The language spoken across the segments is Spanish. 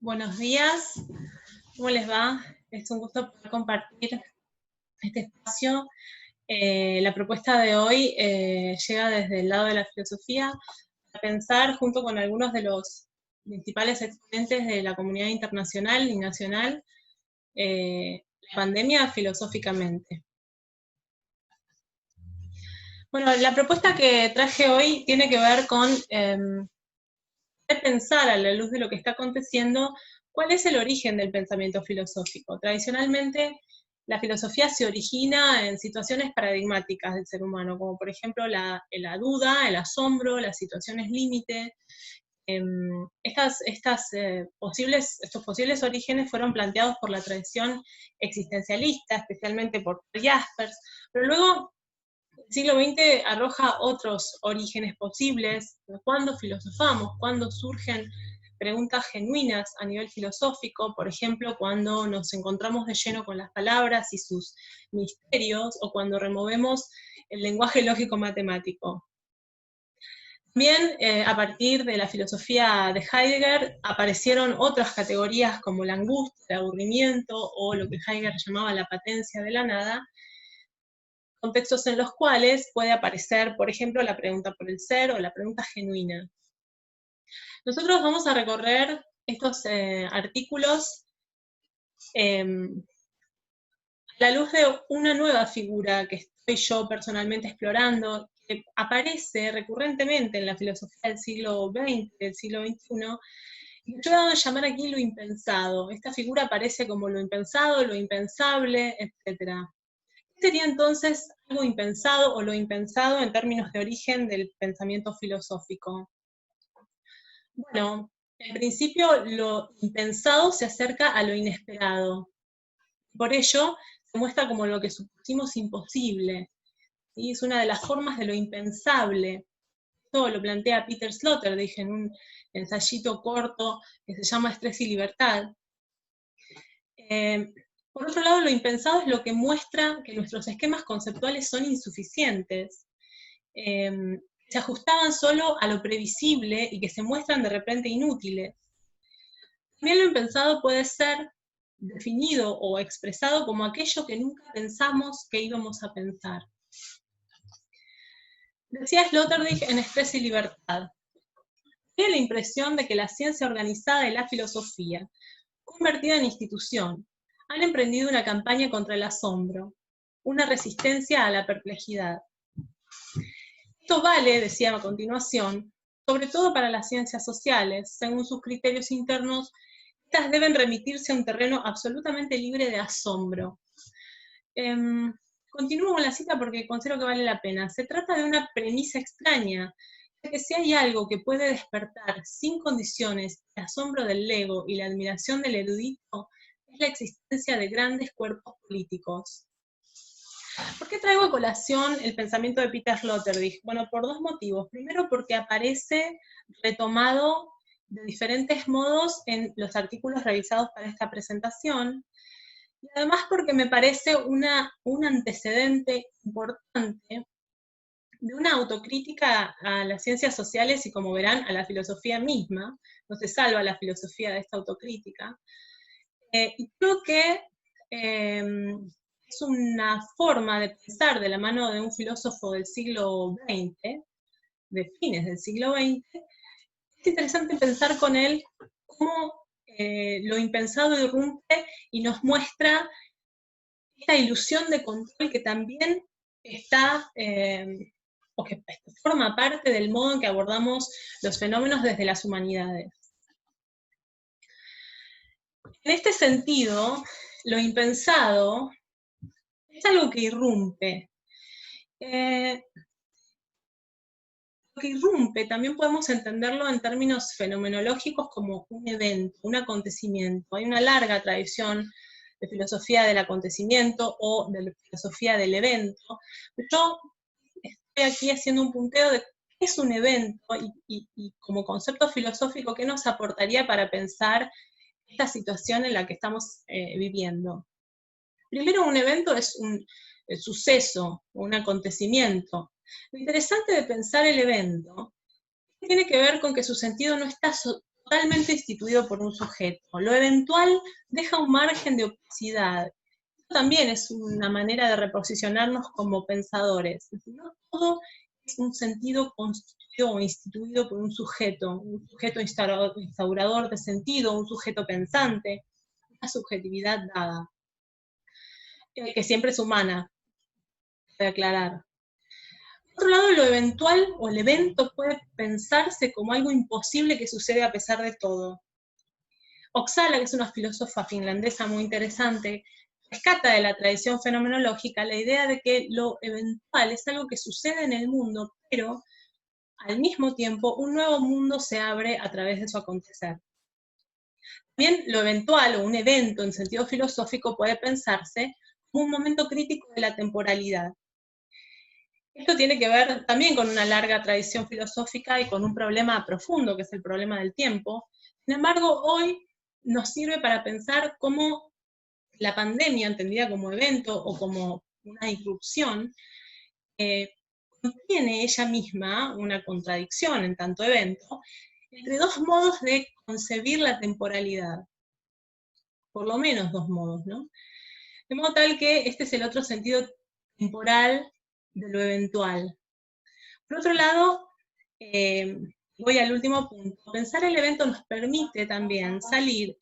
Buenos días, ¿cómo les va? Es un gusto poder compartir este espacio. La propuesta de hoy llega desde el lado de la filosofía a pensar junto con algunos de los principales exponentes de la comunidad internacional y nacional la pandemia filosóficamente. Bueno, la propuesta que traje hoy tiene que ver con pensar a la luz de lo que está aconteciendo, cuál es el origen del pensamiento filosófico. Tradicionalmente, la filosofía se origina en situaciones paradigmáticas del ser humano, como por ejemplo la duda, el asombro, las situaciones límite. Estos posibles orígenes fueron planteados por la tradición existencialista, especialmente por Jaspers, pero luego el siglo XX arroja otros orígenes posibles. ¿Cuándo filosofamos? ¿Cuándo surgen preguntas genuinas a nivel filosófico? Por ejemplo, cuando nos encontramos de lleno con las palabras y sus misterios, o cuando removemos el lenguaje lógico-matemático. También, a partir de la filosofía de Heidegger, aparecieron otras categorías como la angustia, el aburrimiento, o lo que Heidegger llamaba la patencia de la nada, contextos en los cuales puede aparecer, por ejemplo, la pregunta por el ser o la pregunta genuina. Nosotros vamos a recorrer estos artículos a la luz de una nueva figura que estoy yo personalmente explorando, que aparece recurrentemente en la filosofía del siglo XX, del siglo XXI, y yo voy a llamar aquí lo impensado. Esta figura aparece como lo impensado, lo impensable, etc. ¿Qué sería entonces algo impensado o lo impensado en términos de origen del pensamiento filosófico? Bueno, en principio lo impensado se acerca a lo inesperado. Por ello, se muestra como lo que supusimos imposible. ¿Sí? Es una de las formas de lo impensable. Esto lo plantea Peter Sloterdijk en un ensayito corto que se llama Estrés y Libertad. Por otro lado, lo impensado es lo que muestra que nuestros esquemas conceptuales son insuficientes, se ajustaban solo a lo previsible y que se muestran de repente inútiles. También lo impensado puede ser definido o expresado como aquello que nunca pensamos que íbamos a pensar. Decía Sloterdijk en Estrés y Libertad: tiene la impresión de que la ciencia organizada y la filosofía, convertida en institución, han emprendido una campaña contra el asombro, una resistencia a la perplejidad. Esto vale, decía a continuación, sobre todo para las ciencias sociales. Según sus criterios internos, estas deben remitirse a un terreno absolutamente libre de asombro. Continúo con la cita porque considero que vale la pena. Se trata de una premisa extraña, ya que si hay algo que puede despertar sin condiciones el asombro del lego y la admiración del erudito, es la existencia de grandes cuerpos políticos. ¿Por qué traigo a colación el pensamiento de Peter Sloterdijk? Bueno, por dos motivos. Primero, porque aparece retomado de diferentes modos en los artículos revisados para esta presentación, y además porque me parece un antecedente importante de una autocrítica a las ciencias sociales y, como verán, a la filosofía misma. No se salva la filosofía de esta autocrítica. Y creo que es una forma de pensar de la mano de un filósofo del siglo XX, de fines del siglo XX. Es interesante pensar con él cómo lo impensado irrumpe y nos muestra esta ilusión de control que también está, o que forma parte del modo en que abordamos los fenómenos desde las humanidades. En este sentido, lo impensado es algo que irrumpe. Lo que irrumpe también podemos entenderlo en términos fenomenológicos como un evento, un acontecimiento. Hay una larga tradición de filosofía del acontecimiento o de filosofía del evento. Yo estoy aquí haciendo un punteo de qué es un evento y como concepto filosófico, qué nos aportaría para pensar esta situación en la que estamos viviendo. Primero, un evento es un suceso, un acontecimiento. Lo interesante de pensar el evento tiene que ver con que su sentido no está totalmente instituido por un sujeto. Lo eventual deja un margen de opacidad. Esto también es una manera de reposicionarnos como pensadores. No todo es un sentido constituido o instituido por un sujeto instaurador de sentido, un sujeto pensante, una subjetividad dada, que siempre es humana, de aclarar. Por otro lado, lo eventual o el evento puede pensarse como algo imposible que sucede a pesar de todo. Oksala, que es una filósofa finlandesa muy interesante, rescata de la tradición fenomenológica la idea de que lo eventual es algo que sucede en el mundo, pero al mismo tiempo un nuevo mundo se abre a través de su acontecer. También lo eventual o un evento en sentido filosófico puede pensarse como un momento crítico de la temporalidad. Esto tiene que ver también con una larga tradición filosófica y con un problema profundo, que es el problema del tiempo. Sin embargo, hoy nos sirve para pensar cómo la pandemia, entendida como evento o como una irrupción, contiene ella misma una contradicción en tanto evento, entre dos modos de concebir la temporalidad. Por lo menos dos modos, ¿no? De modo tal que este es el otro sentido temporal de lo eventual. Por otro lado, voy al último punto. Pensar el evento nos permite también salir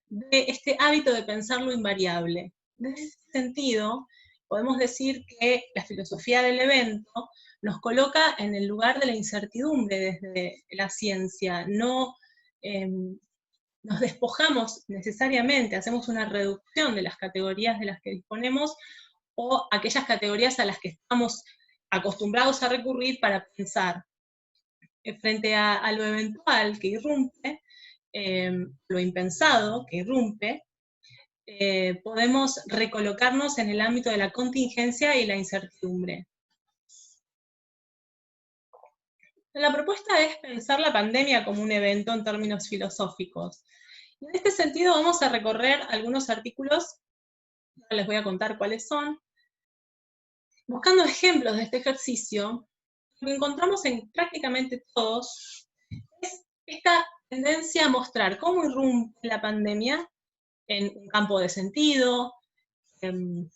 de este hábito de pensar lo invariable. En ese sentido, podemos decir que la filosofía del evento nos coloca en el lugar de la incertidumbre desde la ciencia. No nos despojamos necesariamente, hacemos una reducción de las categorías de las que disponemos o aquellas categorías a las que estamos acostumbrados a recurrir para pensar. Frente a lo eventual que irrumpe, lo impensado que irrumpe, podemos recolocarnos en el ámbito de la contingencia y la incertidumbre. La propuesta es pensar la pandemia como un evento en términos filosóficos. Y en este sentido vamos a recorrer algunos artículos, ahora les voy a contar cuáles son. Buscando ejemplos de este ejercicio, lo que encontramos en prácticamente todos es esta tendencia a mostrar cómo irrumpe la pandemia en un campo de sentido, en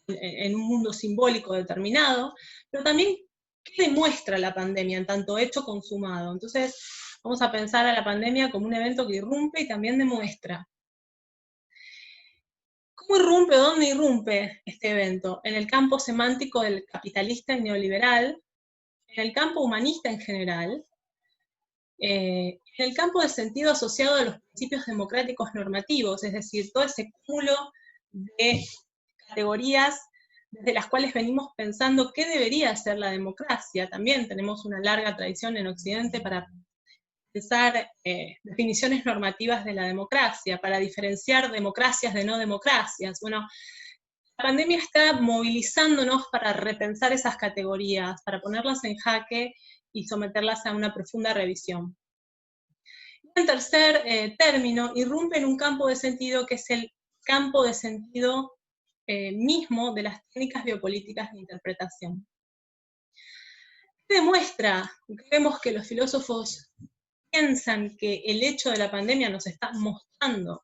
un mundo simbólico determinado, pero también qué demuestra la pandemia en tanto hecho consumado. Entonces, vamos a pensar a la pandemia como un evento que irrumpe y también demuestra. ¿Cómo irrumpe? ¿Dónde irrumpe este evento? En el campo semántico del capitalista y neoliberal, en el campo humanista en general, en el campo de sentido asociado a los principios democráticos normativos, es decir, todo ese cúmulo de categorías desde las cuales venimos pensando qué debería ser la democracia. También tenemos una larga tradición en Occidente para pensar definiciones normativas de la democracia, para diferenciar democracias de no democracias. Bueno, la pandemia está movilizándonos para repensar esas categorías, para ponerlas en jaque y someterlas a una profunda revisión. Y en tercer término, irrumpe en un campo de sentido que es el campo de sentido mismo de las técnicas biopolíticas de interpretación. ¿Qué demuestra? Vemos que los filósofos piensan que el hecho de la pandemia nos está mostrando.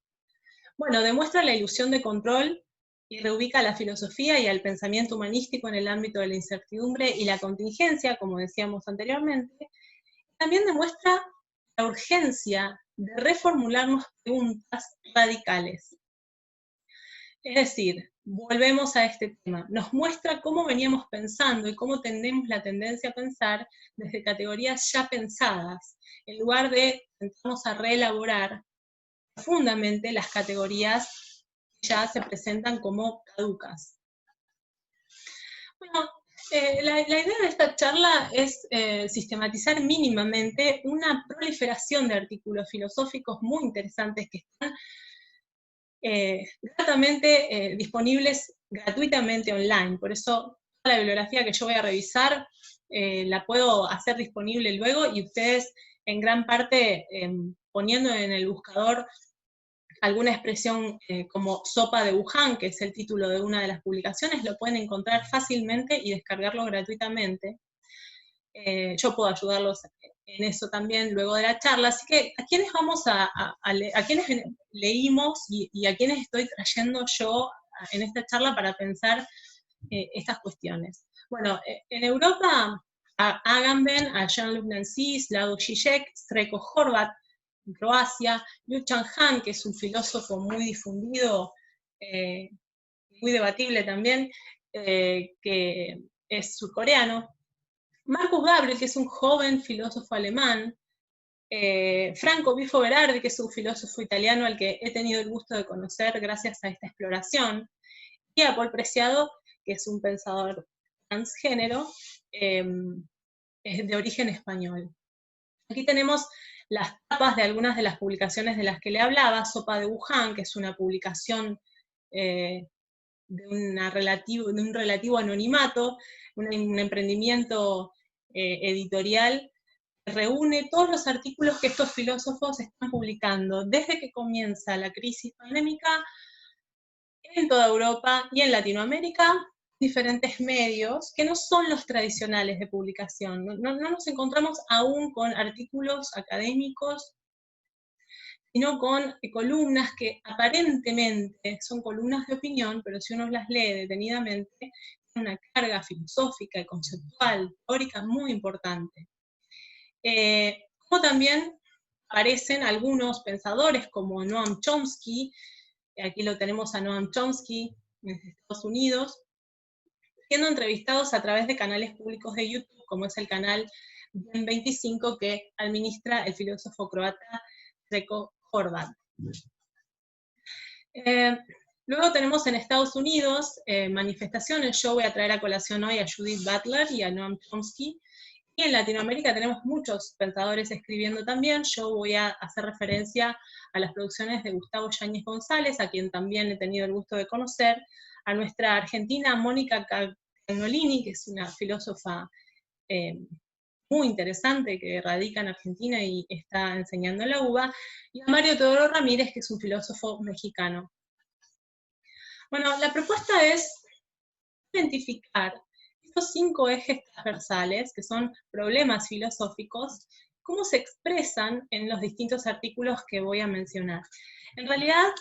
Bueno, demuestra la ilusión de control y reubica a la filosofía y al pensamiento humanístico en el ámbito de la incertidumbre y la contingencia, como decíamos anteriormente. También demuestra la urgencia de reformularnos preguntas radicales. Es decir, volvemos a este tema, nos muestra cómo veníamos pensando y cómo tenemos la tendencia a pensar desde categorías ya pensadas, en lugar de intentarnos a reelaborar profundamente las categorías que ya se presentan como caducas. Bueno, la idea de esta charla es sistematizar mínimamente una proliferación de artículos filosóficos muy interesantes que están gratamente disponibles gratuitamente online. Por eso toda la bibliografía que yo voy a revisar la puedo hacer disponible luego y ustedes en gran parte poniendo en el buscador alguna expresión como sopa de Wuhan, que es el título de una de las publicaciones, lo pueden encontrar fácilmente y descargarlo gratuitamente. Yo puedo ayudarlos en eso también luego de la charla, así que ¿a quiénes vamos a quiénes leímos y a quiénes estoy trayendo yo en esta charla para pensar estas cuestiones? Bueno, en Europa, a Agamben, a Jean-Luc Nancy, Slavoj Žižek, Srećko Horvat, en Croacia, Liu Chang-han, que es un filósofo muy difundido, muy debatible también, que es surcoreano, Marcus Gabriel, que es un joven filósofo alemán, Franco Bifo Berardi, que es un filósofo italiano al que he tenido el gusto de conocer gracias a esta exploración, y a Paul Preciado, que es un pensador transgénero de origen español. Aquí tenemos las tapas de algunas de las publicaciones de las que le hablaba, Sopa de Wuhan, que es una publicación de un relativo anonimato, un emprendimiento editorial que reúne todos los artículos que estos filósofos están publicando desde que comienza la crisis pandémica en toda Europa y en Latinoamérica, diferentes medios que no son los tradicionales de publicación. No nos encontramos aún con artículos académicos, sino con columnas que aparentemente son columnas de opinión, pero si uno las lee detenidamente, tiene una carga filosófica y conceptual, teórica muy importante. Como también aparecen algunos pensadores como Noam Chomsky, aquí lo tenemos a Noam Chomsky en Estados Unidos, siendo entrevistados a través de canales públicos de YouTube, como es el canal DEN 25 que administra el filósofo croata Srećko Horvat. Luego tenemos en Estados Unidos manifestaciones. Yo voy a traer a colación hoy a Judith Butler y a Noam Chomsky, y en Latinoamérica tenemos muchos pensadores escribiendo también. Yo voy a hacer referencia a las producciones de Gustavo Yáñez González, a quien también he tenido el gusto de conocer, a nuestra argentina Mónica Cagnolini, que es una filósofa muy interesante, que radica en Argentina y está enseñando en la UBA, y a Mario Teodoro Ramírez, que es un filósofo mexicano. Bueno, la propuesta es identificar estos 5 ejes transversales, que son problemas filosóficos, cómo se expresan en los distintos artículos que voy a mencionar. En realidad,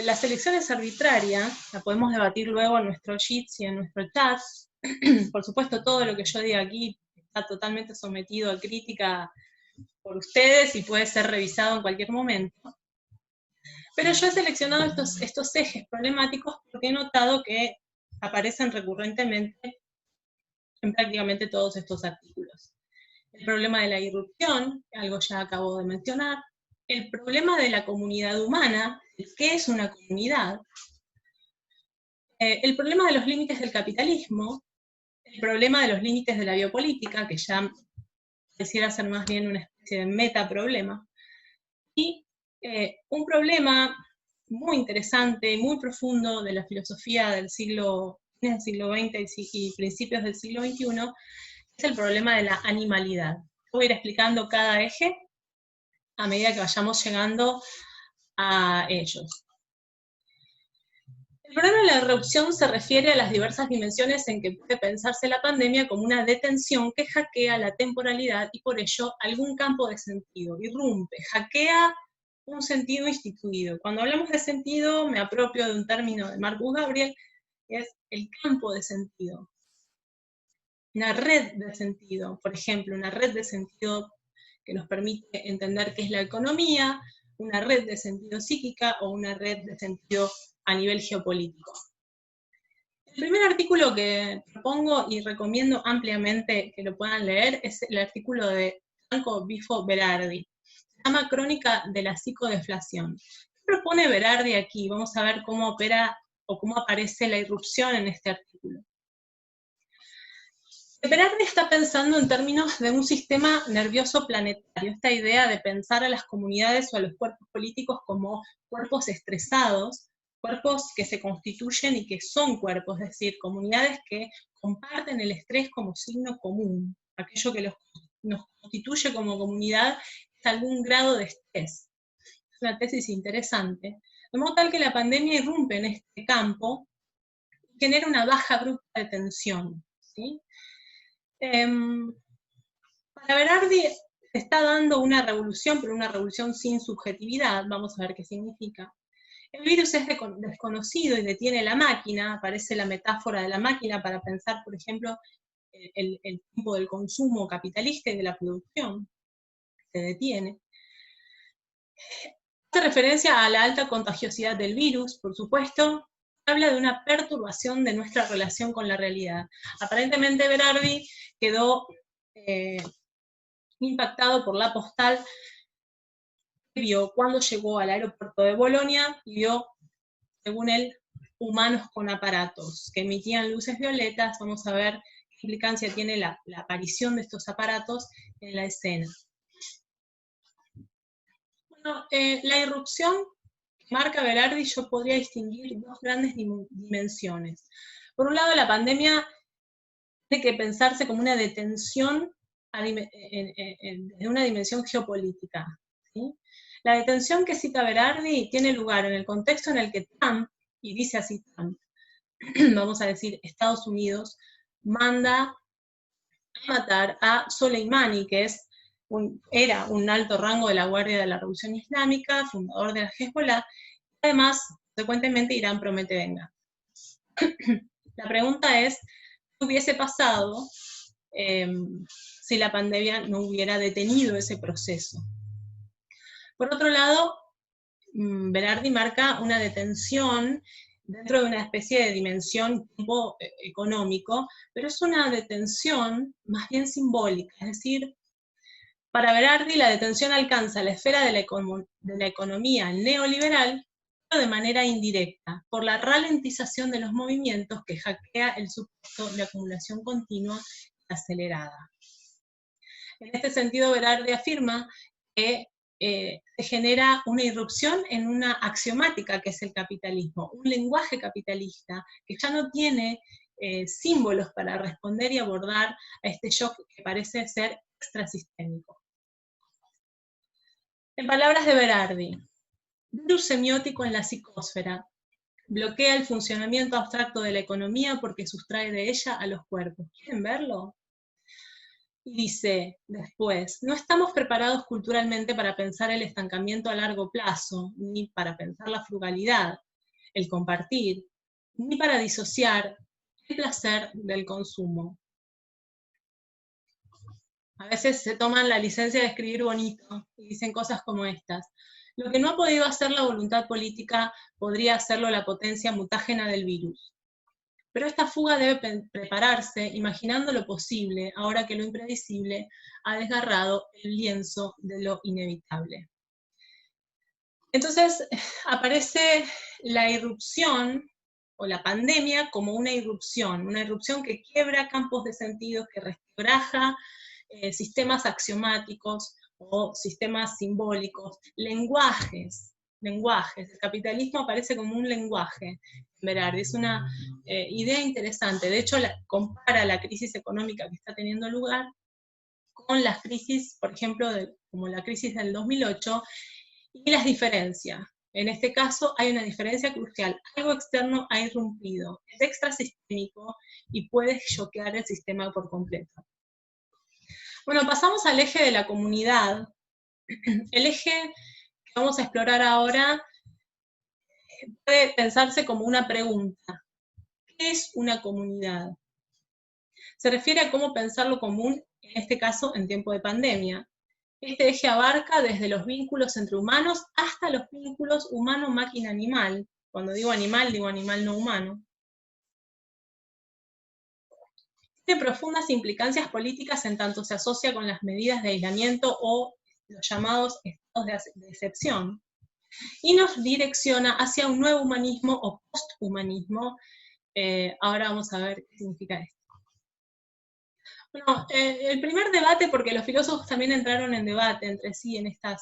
la selección es arbitraria, la podemos debatir luego en nuestro Jitsi y en nuestro chat. Por supuesto, todo lo que yo diga aquí está totalmente sometido a crítica por ustedes y puede ser revisado en cualquier momento. Pero yo he seleccionado estos ejes problemáticos porque he notado que aparecen recurrentemente en prácticamente todos estos artículos. El problema de la irrupción, algo ya acabo de mencionar, el problema de la comunidad humana, ¿qué es una comunidad? El problema de los límites del capitalismo, el problema de los límites de la biopolítica, que ya pareciera ser más bien una especie de metaproblema, y un problema muy interesante, muy profundo de la filosofía del siglo XX y principios del siglo XXI, es el problema de la animalidad. Voy a ir explicando cada eje a medida que vayamos llegando a ellos. El problema de la irrupción se refiere a las diversas dimensiones en que puede pensarse la pandemia como una detención que hackea la temporalidad y por ello algún campo de sentido, irrumpe, hackea un sentido instituido. Cuando hablamos de sentido, me apropio de un término de Marcus Gabriel, que es el campo de sentido. Una red de sentido, por ejemplo, una red de sentido que nos permite entender qué es la economía, una red de sentido psíquica o una red de sentido a nivel geopolítico. El primer artículo que propongo y recomiendo ampliamente que lo puedan leer es el artículo de Franco Bifo Berardi. Se llama Crónica de la psicodeflación. ¿Qué propone Berardi aquí? Vamos a ver cómo opera o cómo aparece la irrupción en este artículo. Berardi está pensando en términos de un sistema nervioso planetario, esta idea de pensar a las comunidades o a los cuerpos políticos como cuerpos estresados, cuerpos que se constituyen y que son cuerpos, es decir, comunidades que comparten el estrés como signo común. Aquello que nos constituye como comunidad es algún grado de estrés. Es una tesis interesante. De modo tal que la pandemia irrumpe en este campo y genera una baja abrupta de tensión, ¿sí? Para Berardi se está dando una revolución, pero una revolución sin subjetividad, vamos a ver qué significa. El virus es desconocido y detiene la máquina, aparece la metáfora de la máquina para pensar, por ejemplo, el tiempo del consumo capitalista y de la producción, se detiene. Hace referencia a la alta contagiosidad del virus, por supuesto, habla de una perturbación de nuestra relación con la realidad. Aparentemente Berardi quedó impactado por la postal que vio cuando llegó al aeropuerto de Bolonia y vio, según él, humanos con aparatos que emitían luces violetas. Vamos a ver qué implicancia tiene la aparición de estos aparatos en la escena. Bueno, la irrupción que marca Berardi yo podría distinguir dos grandes dimensiones. Por un lado, la pandemia tiene que pensarse como una detención en una dimensión geopolítica, ¿sí? La detención que cita Berardi tiene lugar en el contexto en el que Trump, y dice así Trump, vamos a decir Estados Unidos, manda a matar a Soleimani, que era un alto rango de la Guardia de la Revolución Islámica, fundador de la Hezbollah, y además, consecuentemente, Irán promete venganza. La pregunta es, ¿qué hubiese pasado si la pandemia no hubiera detenido ese proceso? Por otro lado, Berardi marca una detención dentro de una especie de dimensión tipo económico, pero es una detención más bien simbólica, es decir, para Berardi la detención alcanza la esfera de la economía neoliberal, pero de manera indirecta, por la ralentización de los movimientos que hackea el supuesto de acumulación continua y acelerada. En este sentido, Berardi afirma que se genera una irrupción en una axiomática que es el capitalismo, un lenguaje capitalista que ya no tiene símbolos para responder y abordar a este shock que parece ser extrasistémico. En palabras de Berardi, virus semiótico en la psicósfera, bloquea el funcionamiento abstracto de la economía porque sustrae de ella a los cuerpos. ¿Quieren verlo? Y dice después, no estamos preparados culturalmente para pensar el estancamiento a largo plazo, ni para pensar la frugalidad, el compartir, ni para disociar el placer del consumo. A veces se toman la licencia de escribir bonito y dicen cosas como estas. Lo que no ha podido hacer la voluntad política podría hacerlo la potencia mutágena del virus. Pero esta fuga debe prepararse imaginando lo posible, ahora que lo impredecible ha desgarrado el lienzo de lo inevitable. Entonces aparece la irrupción o la pandemia como una irrupción que quiebra campos de sentido, que resquebraja sistemas axiomáticos o sistemas simbólicos, lenguajes. El capitalismo aparece como un lenguaje, Berardi. Es una idea interesante. De hecho, compara la crisis económica que está teniendo lugar con las crisis, por ejemplo, como la crisis del 2008, y las diferencias. En este caso hay una diferencia crucial. Algo externo ha irrumpido, es extrasistémico y puede choquear el sistema por completo. Bueno, pasamos al eje de la comunidad. El eje que vamos a explorar ahora puede pensarse como una pregunta. ¿Qué es una comunidad? Se refiere a cómo pensar lo común, en este caso en tiempo de pandemia. Este eje abarca desde los vínculos entre humanos hasta los vínculos humano-máquina-animal. Cuando digo animal no humano. Tiene profundas implicancias políticas en tanto se asocia con las medidas de aislamiento o los llamados estados de excepción, y nos direcciona hacia un nuevo humanismo o posthumanismo. Ahora vamos a ver qué significa esto. Bueno, el primer debate, porque los filósofos también entraron en debate entre sí en esta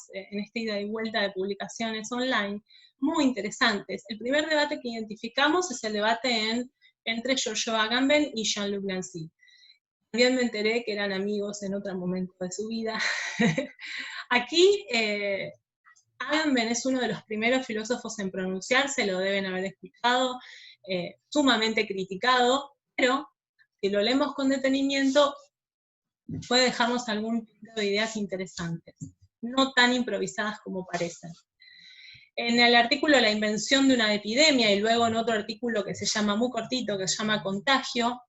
ida y vuelta de publicaciones online, muy interesantes. El primer debate que identificamos es el debate entre Giorgio Agamben y Jean-Luc Nancy. También me enteré que eran amigos en otro momento de su vida. Aquí, Agamben es uno de los primeros filósofos en pronunciarse, lo deben haber escuchado, sumamente criticado, pero si lo leemos con detenimiento, puede dejarnos algún tipo de ideas interesantes, no tan improvisadas como parecen. En el artículo La invención de una epidemia, y luego en otro artículo que se llama muy cortito, que se llama Contagio,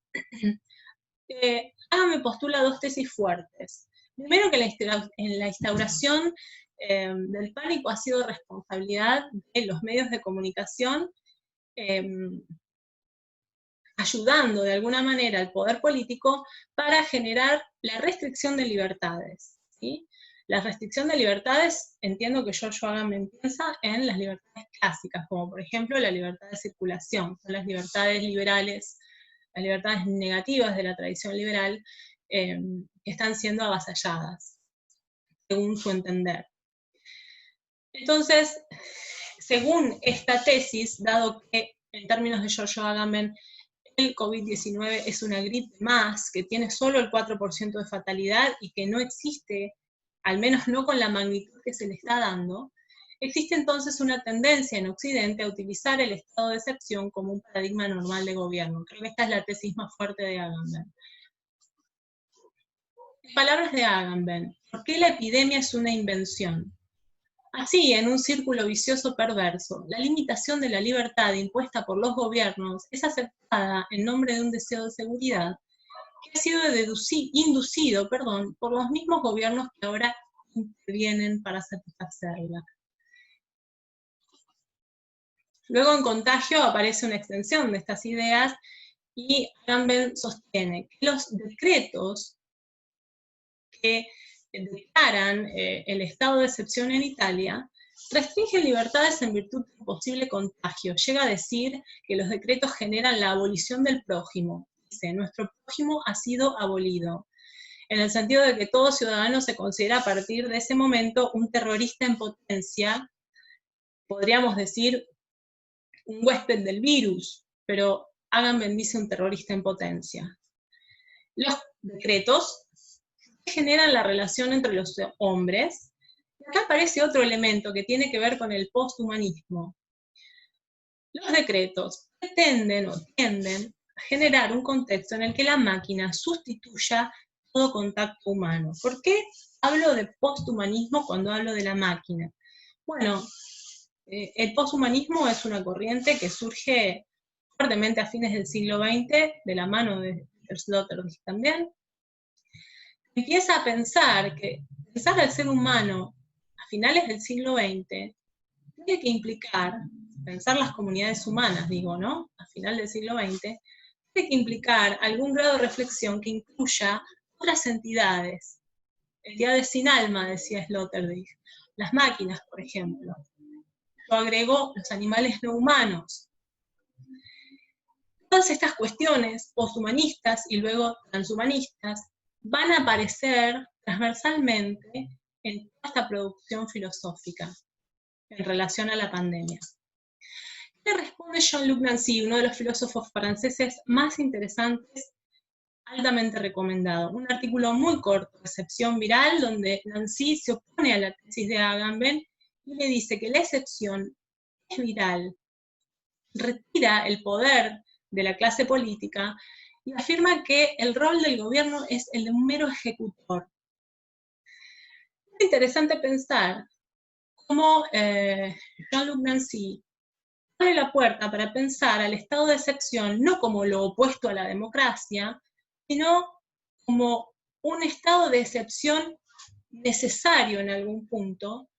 Agamben postula dos tesis fuertes. Primero, que la instauración del pánico ha sido responsabilidad de los medios de comunicación, ayudando de alguna manera al poder político para generar la restricción de libertades, ¿sí? La restricción de libertades, entiendo que Giorgio Agamben piensa en las libertades clásicas, como por ejemplo la libertad de circulación, son las libertades liberales, las libertades negativas de la tradición liberal, que están siendo avasalladas, según su entender. Entonces, según esta tesis, dado que en términos de Giorgio Agamben, el COVID-19 es una gripe más, que tiene solo el 4% de fatalidad y que no existe, al menos no con la magnitud que se le está dando, existe entonces una tendencia en Occidente a utilizar el estado de excepción como un paradigma normal de gobierno. Creo que esta es la tesis más fuerte de Agamben. Palabras de Agamben: ¿por qué la epidemia es una invención? Así, en un círculo vicioso perverso, la limitación de la libertad impuesta por los gobiernos es aceptada en nombre de un deseo de seguridad que ha sido inducido por los mismos gobiernos que ahora intervienen para satisfacerla. Luego, en Contagio aparece una extensión de estas ideas y Agamben sostiene que los decretos que declaran el estado de excepción en Italia restringen libertades en virtud de un posible contagio. Llega a decir que los decretos generan la abolición del prójimo. Dice: nuestro prójimo ha sido abolido, en el sentido de que todo ciudadano se considera a partir de ese momento un terrorista en potencia, podríamos decir un huésped del virus, pero Agamben dice un terrorista en potencia. Los decretos generan la relación entre los hombres. Y acá aparece otro elemento que tiene que ver con el posthumanismo. Los decretos pretenden o tienden a generar un contexto en el que la máquina sustituya todo contacto humano. ¿Por qué hablo de posthumanismo cuando hablo de la máquina? Bueno, el posthumanismo es una corriente que surge fuertemente a fines del siglo XX, de la mano de Sloterdijk también. Empieza a pensar que pensar al ser humano a finales del siglo XX tiene que implicar, pensar las comunidades humanas, digo, ¿no? A final del siglo XX, tiene que implicar algún grado de reflexión que incluya otras entidades. Entidades sin alma, decía Sloterdijk. Las máquinas, por ejemplo. Yo agrego los animales no humanos. Todas estas cuestiones posthumanistas y luego transhumanistas van a aparecer transversalmente en toda esta producción filosófica en relación a la pandemia. ¿Qué responde Jean-Luc Nancy, uno de los filósofos franceses más interesantes, altamente recomendado? Un artículo muy corto, Excepción viral, donde Nancy se opone a la tesis de Agamben y le dice que la excepción es viral, retira el poder de la clase política y afirma que el rol del gobierno es el de un mero ejecutor. Es interesante pensar cómo Jean-Luc Nancy abre la puerta para pensar al estado de excepción no como lo opuesto a la democracia, sino como un estado de excepción necesario en algún punto,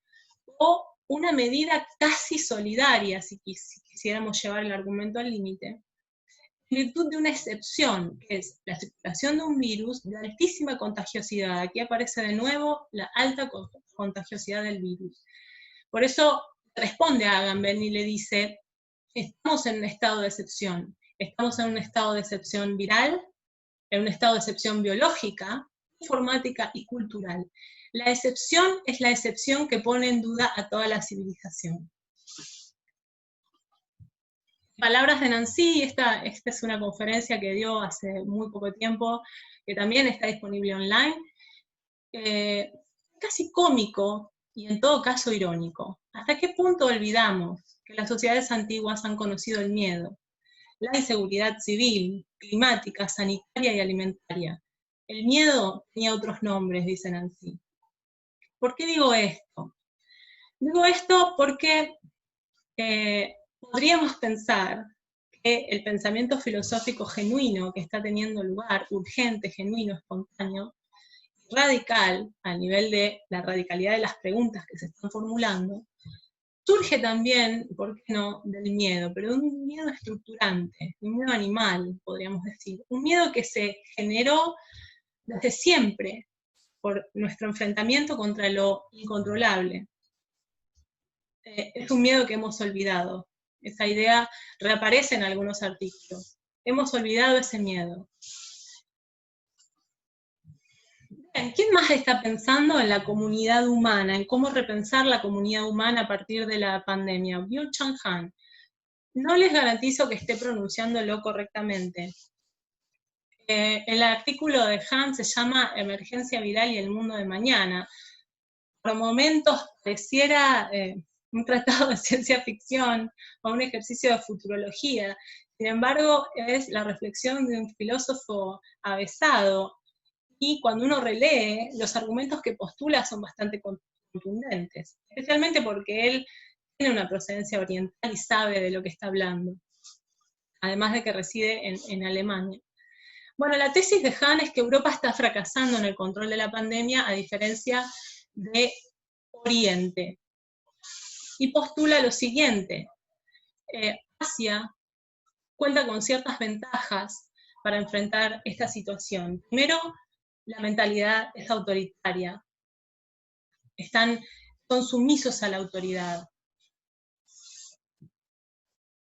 o una medida casi solidaria, si quisiéramos llevar el argumento al límite, en virtud de una excepción, que es la circulación de un virus de altísima contagiosidad. Aquí aparece de nuevo la alta contagiosidad del virus. Por eso responde a Agamben y le dice: estamos en un estado de excepción, estamos en un estado de excepción viral, en un estado de excepción biológica, informática y cultural. La excepción es la excepción que pone en duda a toda la civilización. Palabras de Nancy, esta es una conferencia que dio hace muy poco tiempo, que también está disponible online, casi cómico y en todo caso irónico. ¿Hasta qué punto olvidamos que las sociedades antiguas han conocido el miedo, la inseguridad civil, climática, sanitaria y alimentaria? El miedo tenía otros nombres, dice Nancy. ¿Por qué digo esto? Digo esto porque podríamos pensar que el pensamiento filosófico genuino que está teniendo lugar, urgente, genuino, espontáneo, radical, a nivel de la radicalidad de las preguntas que se están formulando, surge también, ¿por qué no?, del miedo, pero de un miedo estructurante, un miedo animal, podríamos decir. Un miedo que se generó desde siempre por nuestro enfrentamiento contra lo incontrolable. Es un miedo que hemos olvidado. Esa idea reaparece en algunos artículos. Hemos olvidado ese miedo. Bien, ¿quién más está pensando en la comunidad humana, en cómo repensar la comunidad humana a partir de la pandemia? Byung-Chul Han. No les garantizo que esté pronunciándolo correctamente. El artículo de Han se llama Emergencia viral y el mundo de mañana. Por momentos pareciera un tratado de ciencia ficción o un ejercicio de futurología. Sin embargo, es la reflexión de un filósofo avesado, y cuando uno relee, los argumentos que postula son bastante contundentes, especialmente porque él tiene una procedencia oriental y sabe de lo que está hablando, además de que reside en Alemania. Bueno, la tesis de Han es que Europa está fracasando en el control de la pandemia, a diferencia de Oriente. Y postula lo siguiente: Asia cuenta con ciertas ventajas para enfrentar esta situación. Primero, la mentalidad es autoritaria. Son sumisos a la autoridad.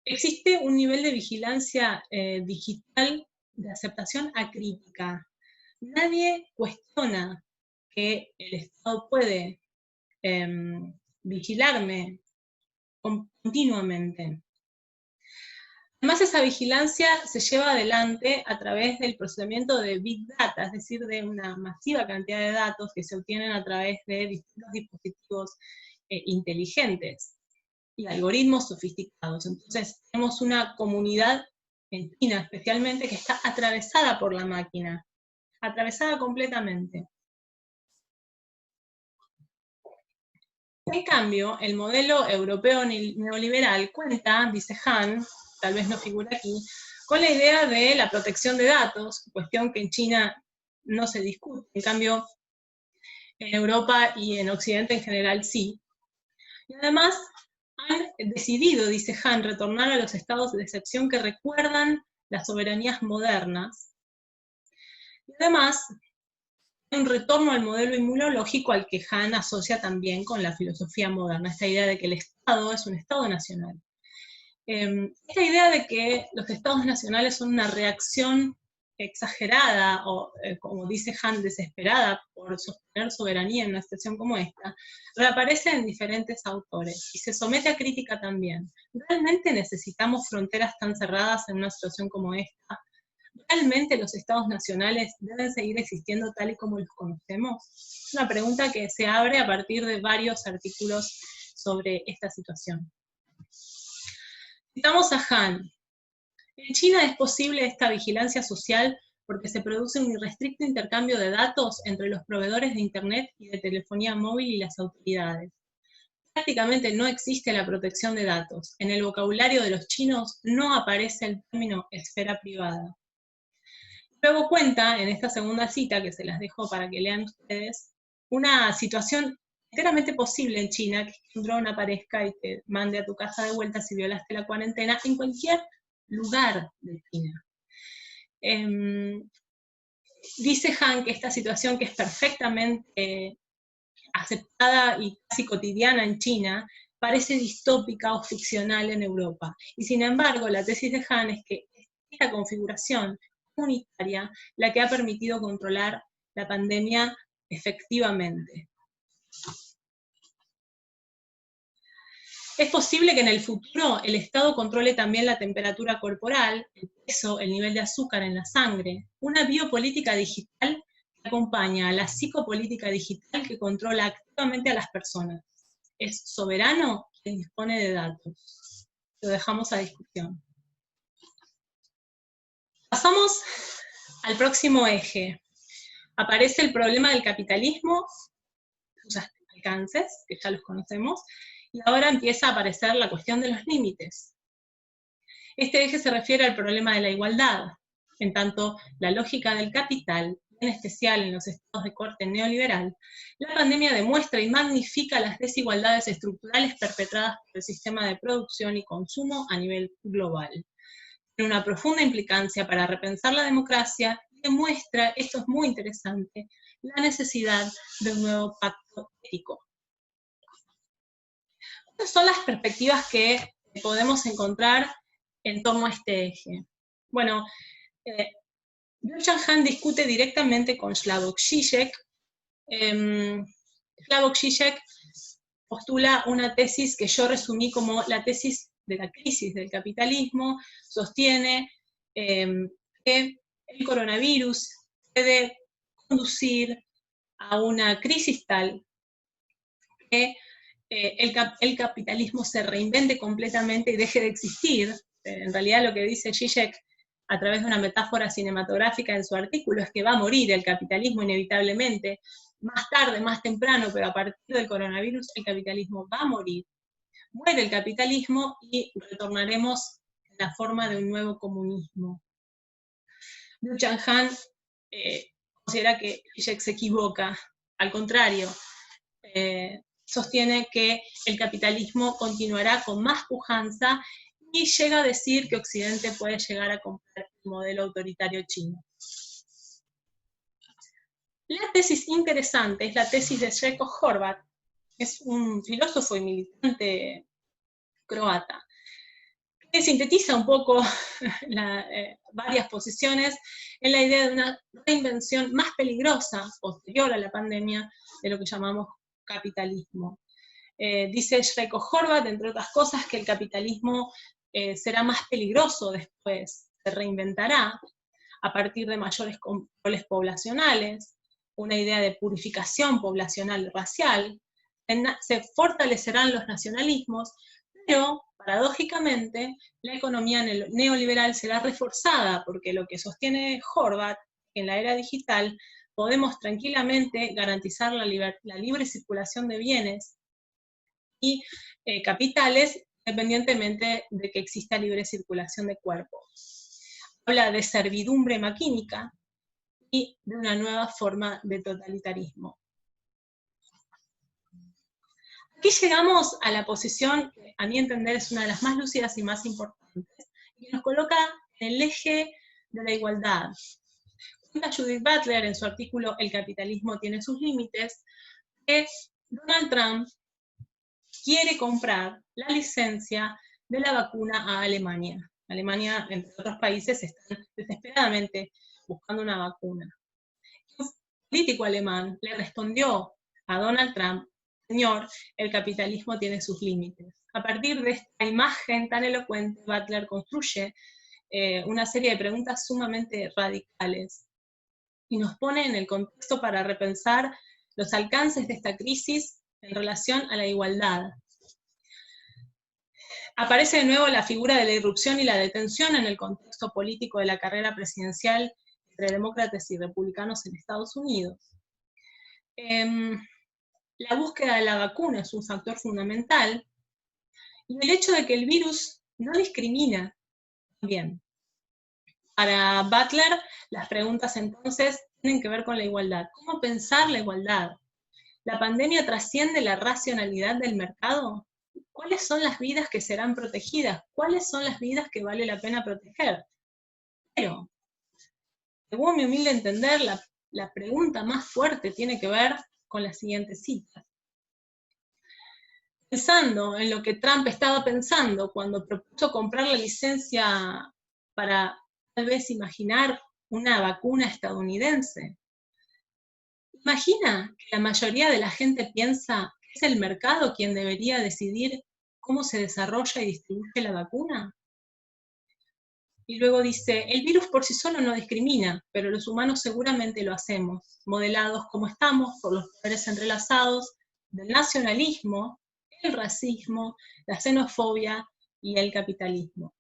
Existe un nivel de vigilancia digital de aceptación acrítica. Nadie cuestiona que el Estado puede vigilarme continuamente. Además, esa vigilancia se lleva adelante a través del procesamiento de Big Data, es decir, de una masiva cantidad de datos que se obtienen a través de distintos dispositivos inteligentes y algoritmos sofisticados. Entonces, tenemos una comunidad en China especialmente que está atravesada por la máquina, atravesada completamente. En cambio, el modelo europeo neoliberal cuenta, dice Han, tal vez no figura aquí, con la idea de la protección de datos, cuestión que en China no se discute, en cambio en Europa y en Occidente en general sí. Y además han decidido, dice Han, retornar a los estados de excepción que recuerdan las soberanías modernas. Y además, un retorno al modelo inmunológico al que Han asocia también con la filosofía moderna, esta idea de que el Estado es un Estado nacional. Esta idea de que los Estados nacionales son una reacción exagerada, o como dice Han, desesperada por sostener soberanía en una situación como esta, reaparece en diferentes autores y se somete a crítica también. ¿Realmente necesitamos fronteras tan cerradas en una situación como esta? ¿Realmente los estados nacionales deben seguir existiendo tal y como los conocemos? Es una pregunta que se abre a partir de varios artículos sobre esta situación. Citamos a Han. En China es posible esta vigilancia social porque se produce un irrestricto intercambio de datos entre los proveedores de Internet y de telefonía móvil y las autoridades. Prácticamente no existe la protección de datos. En el vocabulario de los chinos no aparece el término esfera privada. Luego cuenta, en esta segunda cita, que se las dejo para que lean ustedes, una situación enteramente posible en China, que un dron aparezca y te mande a tu casa de vuelta si violaste la cuarentena, en cualquier lugar de China. Dice Han que esta situación, que es perfectamente aceptada y casi cotidiana en China, parece distópica o ficcional en Europa. Y sin embargo, la tesis de Han es que esta configuración comunitaria la que ha permitido controlar la pandemia efectivamente. Es posible que en el futuro el Estado controle también la temperatura corporal, el peso, el nivel de azúcar en la sangre, una biopolítica digital que acompaña a la psicopolítica digital que controla activamente a las personas. Es soberano quien dispone de datos. Lo dejamos a discusión. Pasamos al próximo eje. aparece el problema del capitalismo, sus alcances, que ya los conocemos, y ahora empieza a aparecer la cuestión de los límites. Este eje se refiere al problema de la igualdad, en tanto la lógica del capital, en especial en los estados de corte neoliberal, la pandemia demuestra y magnifica las desigualdades estructurales perpetradas por el sistema de producción y consumo a nivel global. Tiene una profunda implicancia para repensar la democracia y demuestra, esto es muy interesante, la necesidad de un nuevo pacto ético. ¿Cuáles son las perspectivas que podemos encontrar en torno a este eje? Bueno, Byung-Chul Han discute directamente con Slavoj Žižek. Slavoj Žižek postula una tesis que yo resumí como la tesis de la crisis del capitalismo, sostiene que el coronavirus puede conducir a una crisis tal que el capitalismo se reinvente completamente y deje de existir. En realidad lo que dice Žižek a través de una metáfora cinematográfica en su artículo es que va a morir el capitalismo inevitablemente, más tarde, más temprano, pero a partir del coronavirus el capitalismo va a morir. Muere el capitalismo y retornaremos en la forma de un nuevo comunismo. Byung-Chul Han considera que Žižek se equivoca, al contrario, sostiene que el capitalismo continuará con más pujanza y llega a decir que Occidente puede llegar a comprar el modelo autoritario chino. La tesis interesante es la tesis de Srečko Horvat, es un filósofo y militante croata, que sintetiza un poco varias posiciones en la idea de una reinvención más peligrosa, posterior a la pandemia, de lo que llamamos capitalismo. Dice Srečko Horvat, entre otras cosas, que el capitalismo será más peligroso después, se reinventará a partir de mayores controles poblacionales, una idea de purificación poblacional y racial, se fortalecerán los nacionalismos, pero paradójicamente la economía neoliberal será reforzada, porque lo que sostiene Horvat, en la era digital podemos tranquilamente garantizar la libre circulación de bienes y capitales, independientemente de que exista libre circulación de cuerpos. Habla de servidumbre maquínica y de una nueva forma de totalitarismo. Aquí llegamos a la posición que a mi entender es una de las más lúcidas y más importantes, y nos coloca en el eje de la igualdad. Cuenta Judith Butler en su artículo El capitalismo tiene sus límites, que Donald Trump quiere comprar la licencia de la vacuna a Alemania. Alemania, entre otros países, están desesperadamente buscando una vacuna. Un político alemán le respondió a Donald Trump: señor, el capitalismo tiene sus límites. A partir de esta imagen tan elocuente, Butler construye una serie de preguntas sumamente radicales y nos pone en el contexto para repensar los alcances de esta crisis en relación a la igualdad. Aparece de nuevo la figura de la irrupción y la detención en el contexto político de la carrera presidencial entre demócratas y republicanos en Estados Unidos. La búsqueda de la vacuna es un factor fundamental, y el hecho de que el virus no discrimina también. Para Butler, las preguntas entonces tienen que ver con la igualdad. ¿Cómo pensar la igualdad? ¿La pandemia trasciende la racionalidad del mercado? ¿Cuáles son las vidas que serán protegidas? ¿Cuáles son las vidas que vale la pena proteger? Pero, según mi humilde entender, la pregunta más fuerte tiene que ver con las siguientes citas. Pensando en lo que Trump estaba pensando cuando propuso comprar la licencia para tal vez imaginar una vacuna estadounidense, ¿imagina que la mayoría de la gente piensa que es el mercado quien debería decidir cómo se desarrolla y distribuye la vacuna? Y luego dice, el virus por sí solo no discrimina, pero los humanos seguramente lo hacemos, modelados como estamos por los poderes entrelazados del nacionalismo, el racismo, la xenofobia y el capitalismo.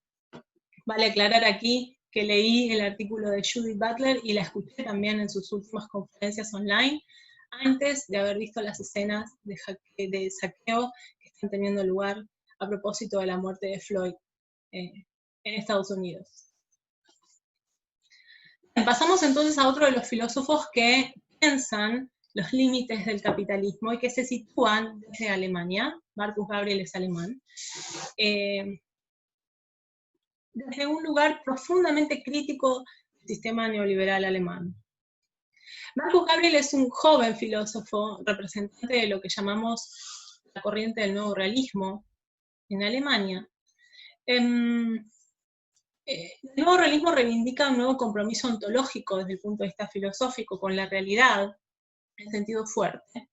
Vale aclarar aquí que leí el artículo de Judith Butler y la escuché también en sus últimas conferencias online, antes de haber visto las escenas de saqueo que están teniendo lugar a propósito de la muerte de Floyd en Estados Unidos. Pasamos entonces a otro de los filósofos que piensan los límites del capitalismo y que se sitúan desde Alemania. Marcus Gabriel es alemán, desde un lugar profundamente crítico del sistema neoliberal alemán. Marcus Gabriel es un joven filósofo, representante de lo que llamamos la corriente del nuevo realismo en Alemania. El nuevo realismo reivindica un nuevo compromiso ontológico desde el punto de vista filosófico con la realidad, en sentido fuerte.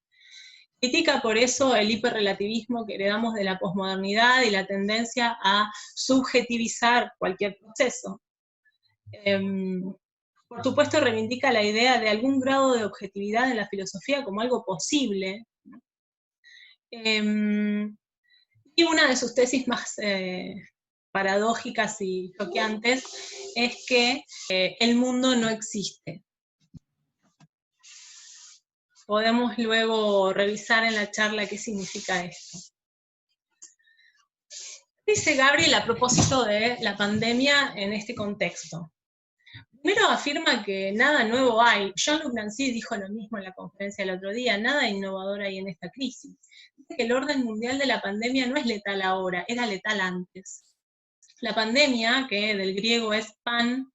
Critica por eso el hiperrelativismo que heredamos de la posmodernidad y la tendencia a subjetivizar cualquier proceso. Por supuesto, reivindica la idea de algún grado de objetividad en la filosofía como algo posible. Y una de sus tesis más paradójicas y choqueantes es que el mundo no existe. Podemos luego revisar en la charla qué significa esto. Dice Gabriel a propósito de la pandemia en este contexto. Primero afirma que nada nuevo hay. Jean-Luc Nancy dijo lo mismo en la conferencia del otro día, nada innovador hay en esta crisis. Dice que el orden mundial de la pandemia no es letal ahora, era letal antes. La pandemia, que del griego es pan,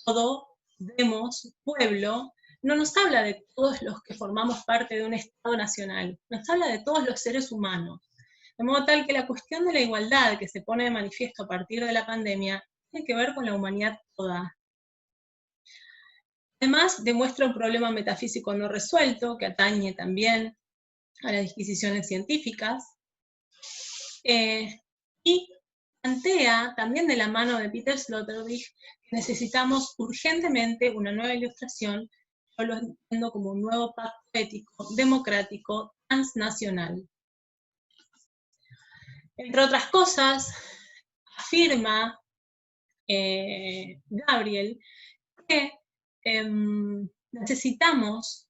todo, demos, pueblo, no nos habla de todos los que formamos parte de un Estado nacional, nos habla de todos los seres humanos. De modo tal que la cuestión de la igualdad que se pone de manifiesto a partir de la pandemia tiene que ver con la humanidad toda. Además, demuestra un problema metafísico no resuelto, que atañe también a las disquisiciones científicas, y plantea, también de la mano de Peter Sloterdijk, que necesitamos urgentemente una nueva ilustración, yo lo entiendo como un nuevo pacto ético, democrático, transnacional. Entre otras cosas, afirma Gabriel que necesitamos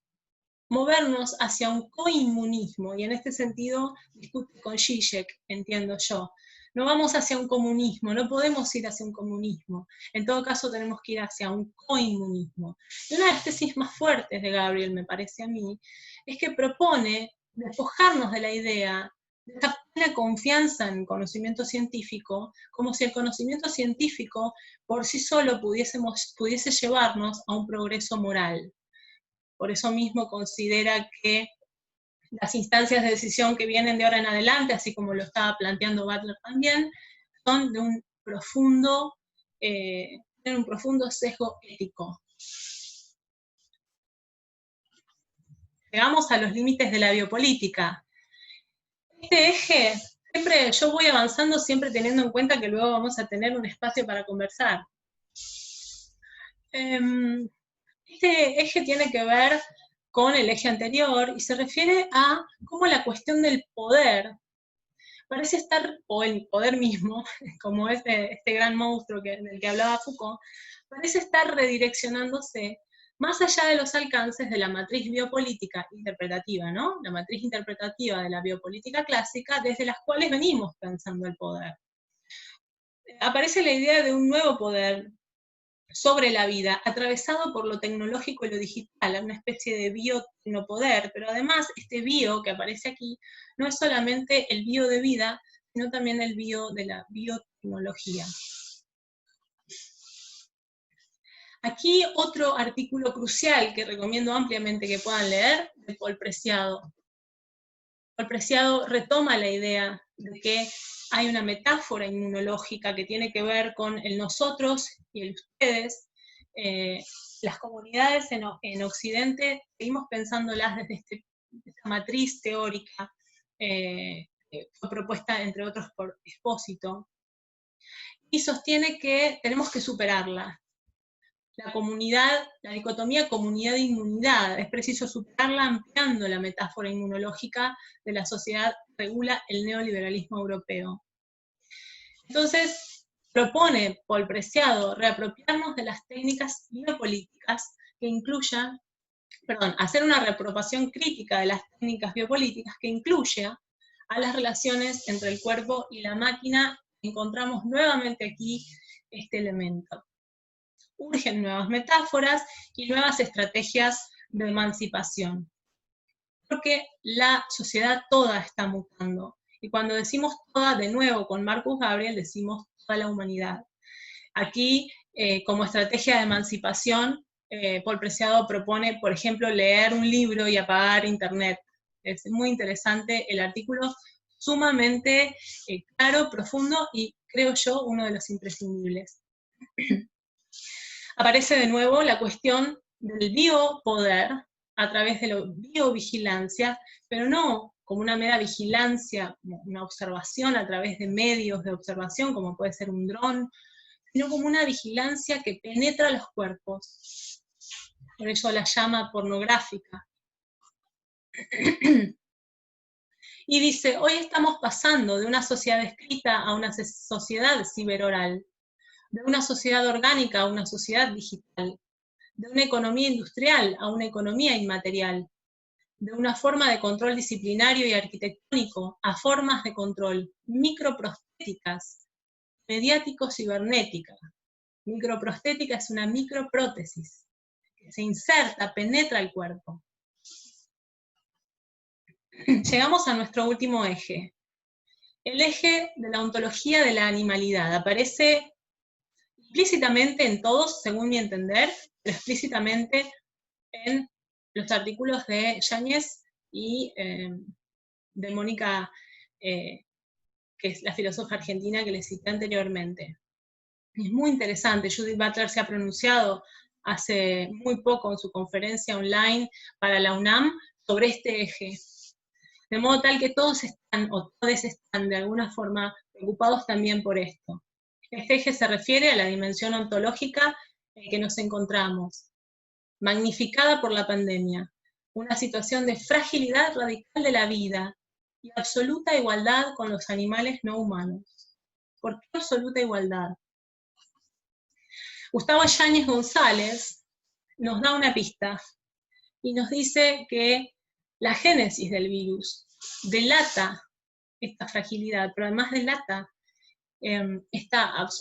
movernos hacia un coinmunismo, y en este sentido discute con Zizek, entiendo yo. No vamos hacia un comunismo, no podemos ir hacia un comunismo, en todo caso tenemos que ir hacia un coinmunismo. Y una de las tesis más fuertes de Gabriel, me parece a mí, es que propone despojarnos de la idea de esta plena confianza en el conocimiento científico, como si el conocimiento científico por sí solo pudiese llevarnos a un progreso moral. Por eso mismo considera que las instancias de decisión que vienen de ahora en adelante, así como lo estaba planteando Butler también, son de un profundo sesgo ético. Llegamos a los límites de la biopolítica. Este eje, siempre yo voy avanzando siempre teniendo en cuenta que luego vamos a tener un espacio para conversar. Este eje tiene que ver con el eje anterior y se refiere a cómo la cuestión del poder parece estar, o el poder mismo, como este gran monstruo del que hablaba Foucault, parece estar redireccionándose más allá de los alcances de la matriz biopolítica interpretativa, ¿no? La matriz interpretativa de la biopolítica clásica, desde las cuales venimos pensando el poder. Aparece la idea de un nuevo poder sobre la vida, atravesado por lo tecnológico y lo digital, una especie de biotecnopoder, pero además este bio que aparece aquí no es solamente el bio de vida, sino también el bio de la biotecnología. Aquí otro artículo crucial que recomiendo ampliamente que puedan leer, de Paul Preciado. Paul Preciado retoma la idea de que hay una metáfora inmunológica que tiene que ver con el nosotros y el ustedes. Las comunidades en Occidente seguimos pensándolas desde esta matriz teórica que fue propuesta, entre otros, por Espósito, y sostiene que tenemos que superarla. La comunidad, la dicotomía comunidad-inmunidad, es preciso superarla ampliando la metáfora inmunológica de la sociedad que regula el neoliberalismo europeo. Entonces, Propone Paul Preciado reapropiarnos de las técnicas biopolíticas que incluyan, hacer una reapropiación crítica de las técnicas biopolíticas que incluya a las relaciones entre el cuerpo y la máquina. Encontramos nuevamente aquí este elemento. Urgen nuevas metáforas y nuevas estrategias de emancipación, porque la sociedad toda está mutando. Y cuando decimos toda, de nuevo, con Marcus Gabriel, decimos toda la humanidad. Aquí, como estrategia de emancipación, Paul Preciado propone, por ejemplo, leer un libro y apagar Internet. Es muy interesante el artículo, sumamente claro, profundo y, creo yo, uno de los imprescindibles. Aparece de nuevo la cuestión del biopoder a través de la biovigilancia, pero no como una mera vigilancia, una observación a través de medios de observación, como puede ser un dron, sino como una vigilancia que penetra los cuerpos. Por ello la llama pornográfica. Y dice, hoy estamos pasando de una sociedad escrita a una sociedad ciberoral, de una sociedad orgánica a una sociedad digital, de una economía industrial a una economía inmaterial, de una forma de control disciplinario y arquitectónico a formas de control microprostéticas, mediático-cibernética. Microprostética es una microprótesis, que se inserta, penetra el cuerpo. Llegamos a nuestro último eje. El eje de la ontología de la animalidad. Aparece implícitamente en todos, según mi entender, pero explícitamente en los artículos de Yáñez y de Mónica, que es la filósofa argentina que les cité anteriormente. Es muy interesante, Judith Butler se ha pronunciado hace muy poco en su conferencia online para la UNAM sobre este eje. De modo tal que todos están, o todos están de alguna forma preocupados también por esto. Este eje se refiere a la dimensión ontológica en que nos encontramos, magnificada por la pandemia, una situación de fragilidad radical de la vida y absoluta igualdad con los animales no humanos. ¿Por qué absoluta igualdad? Gustavo Yáñez González nos da una pista y nos dice que la génesis del virus delata esta fragilidad, pero además delata,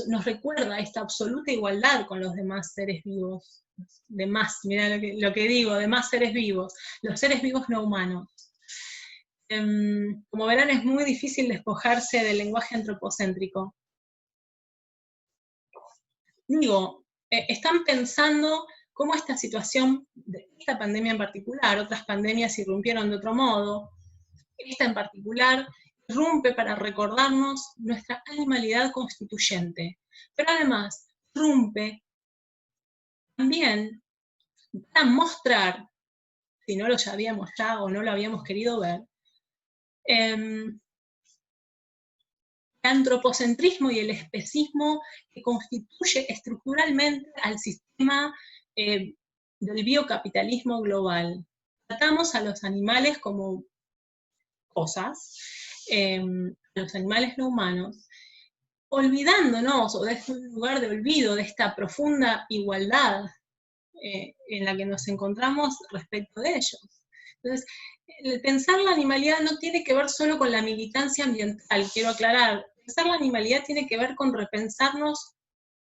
nos recuerda esta absoluta igualdad con los demás seres vivos, mirá lo que digo, demás seres vivos, los seres vivos no humanos. Como verán, es muy difícil despojarse del lenguaje antropocéntrico. Digo, están pensando cómo esta situación, de esta pandemia en particular, otras pandemias irrumpieron de otro modo, esta en particular irrumpe para recordarnos nuestra animalidad constituyente, pero además irrumpe también para mostrar, si no lo sabíamos ya o no lo habíamos querido ver, el antropocentrismo y el especismo que constituye estructuralmente al sistema del biocapitalismo global. Tratamos a los animales como cosas, a los animales no humanos, olvidándonos, o desde un lugar de olvido, de esta profunda igualdad en la que nos encontramos respecto de ellos. Entonces, el pensar la animalidad no tiene que ver solo con la militancia ambiental, quiero aclarar. Pensar la animalidad tiene que ver con repensarnos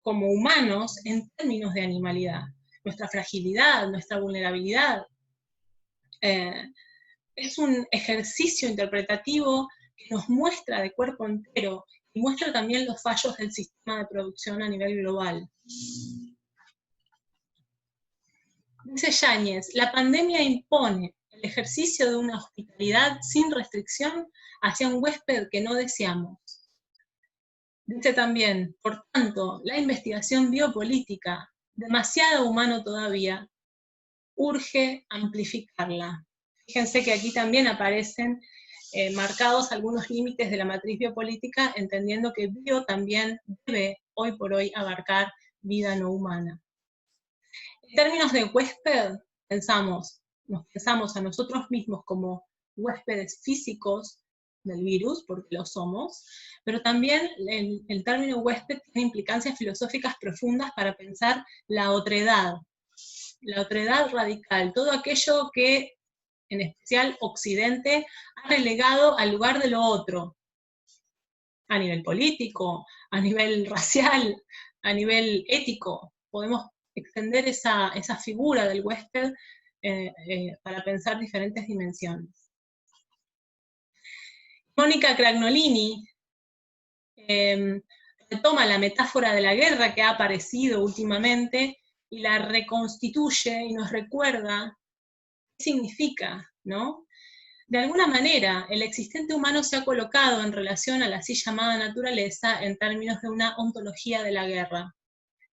como humanos en términos de animalidad. Nuestra fragilidad, nuestra vulnerabilidad. Es un ejercicio interpretativo que nos muestra de cuerpo entero y muestra también los fallos del sistema de producción a nivel global. Dice Yáñez, la pandemia impone el ejercicio de una hospitalidad sin restricción hacia un huésped que no deseamos. Dice también, por tanto, la investigación biopolítica, demasiado humano todavía, urge amplificarla. Fíjense que aquí también aparecen marcados algunos límites de la matriz biopolítica, entendiendo que bio también debe, hoy por hoy, abarcar vida no humana. En términos de huésped, nos pensamos a nosotros mismos como huéspedes físicos del virus, porque lo somos, pero también el término huésped tiene implicancias filosóficas profundas para pensar la otredad radical, todo aquello que, en especial Occidente, ha relegado al lugar de lo otro, a nivel político, a nivel racial, a nivel ético. Podemos extender esa figura del huésped para pensar diferentes dimensiones. Mónica Cragnolini retoma la metáfora de la guerra que ha aparecido últimamente y la reconstituye y nos recuerda qué significa, ¿no? De alguna manera, el existente humano se ha colocado en relación a la así llamada naturaleza en términos de una ontología de la guerra.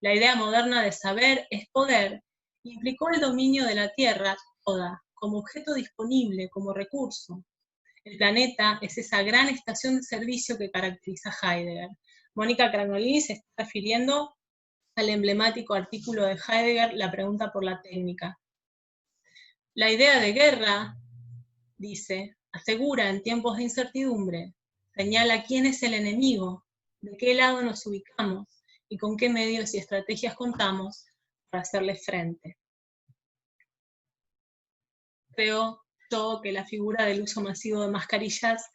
La idea moderna de saber es poder implicó el dominio de la Tierra toda, como objeto disponible, como recurso. El planeta es esa gran estación de servicio que caracteriza a Heidegger. Mónica Cragnolini se está refiriendo al emblemático artículo de Heidegger, La pregunta por la técnica. La idea de guerra, dice, asegura en tiempos de incertidumbre, señala quién es el enemigo, de qué lado nos ubicamos y con qué medios y estrategias contamos para hacerle frente. Creo yo que la figura del uso masivo de mascarillas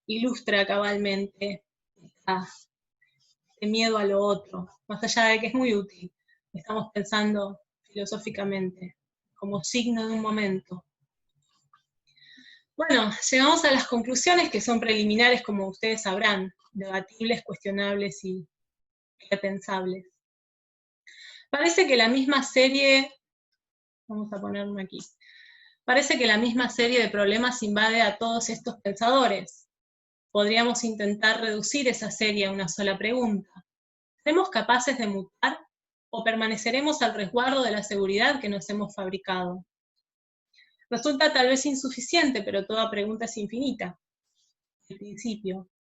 ilustra cabalmente este miedo a lo otro, más allá de que es muy útil. Estamos pensando filosóficamente, como signo de un momento. Bueno, llegamos a las conclusiones que son preliminares, como ustedes sabrán, debatibles, cuestionables y repensables. Parece que la misma serie, vamos a ponerme aquí, parece que la misma serie de problemas invade a todos estos pensadores. Podríamos intentar reducir esa serie a una sola pregunta. ¿Seremos capaces de mutar o permaneceremos al resguardo de la seguridad que nos hemos fabricado? Resulta tal vez insuficiente, pero toda pregunta es infinita. En principio.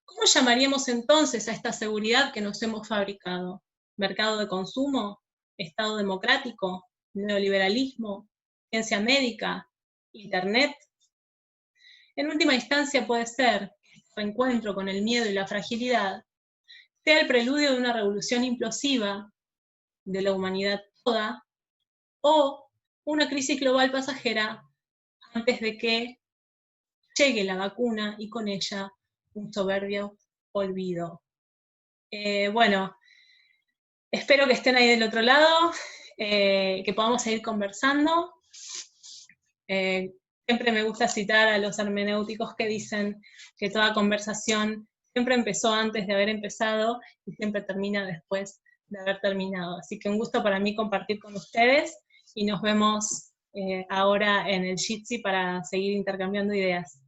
¿Cómo llamaríamos entonces a esta seguridad que nos hemos fabricado? ¿Mercado de consumo? ¿Estado democrático? ¿Neoliberalismo? ¿Ciencia médica? ¿Internet? En última instancia puede ser que este reencuentro con el miedo y la fragilidad sea el preludio de una revolución implosiva de la humanidad toda, o una crisis global pasajera antes de que llegue la vacuna y con ella un soberbio olvido. Bueno, espero que estén ahí del otro lado, que podamos seguir conversando. Siempre me gusta citar a los hermenéuticos que dicen que toda conversación siempre empezó antes de haber empezado y siempre termina después de haber terminado. Así que un gusto para mí compartir con ustedes y nos vemos ahora en el Jitsi para seguir intercambiando ideas.